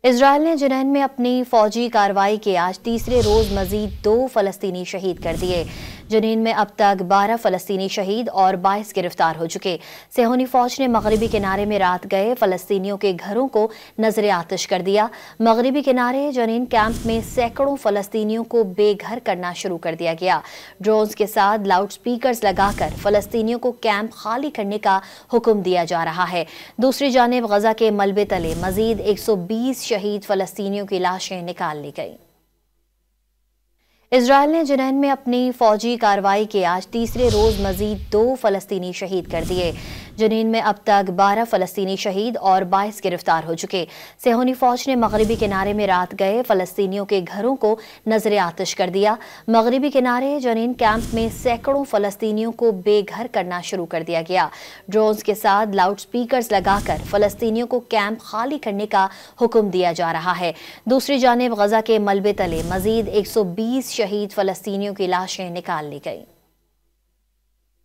Israel ने जनीन में अपनी फौजी कार्रवाई के आज तीसरे रोज मजीद 2 फलस्तीनी शहीद कर दिए। जनीन में अब तक 12 फलस्तीनी शहीद और 22 गिरफ्तार हो चुके। सेहूनी फौज ने मगरबी किनारे में रात गए फलस्तीनियों के घरों को नजर आतिश कर दिया। मगरबी किनारे जनीन कैंप में सैकड़ों फलस्तीनियों को बेघर करना शुरू कर दिया गया। ड्रोन्स के साथ लाउड स्पीकर्स लगाकर फलस्तीनियों को कैंप खाली करने का हुक्म दिया जा रहा है। दूसरी जानिब गजा के मलबे तले मजीद 120 शहीद फलस्तीनियों की लाशें निकाल ली गई। इजरायल ने जनीन में अपनी फौजी कार्रवाई के आज तीसरे रोज मजीद 2 फलस्तीनी शहीद कर दिए। जनीन में अब तक 12 फलस्तीनी शहीद और 22 गिरफ्तार हो चुके। सेहूनी फौज ने मगरबी किनारे में रात गए फलस्तीनियों के घरों को नजर आतिश कर दिया। मगरबी किनारे जनीन कैंप में सैकड़ों फलस्तीनियों को बेघर करना शुरू कर दिया गया। ड्रोन्स के साथ लाउड स्पीकर्स लगाकर फलस्तीनियों को कैंप खाली करने का हुक्म दिया जा रहा है। दूसरी जानिब गजा के मलबे तले मजीद 120 शहीद फलस्तीनियों की लाशें निकाल ली गई।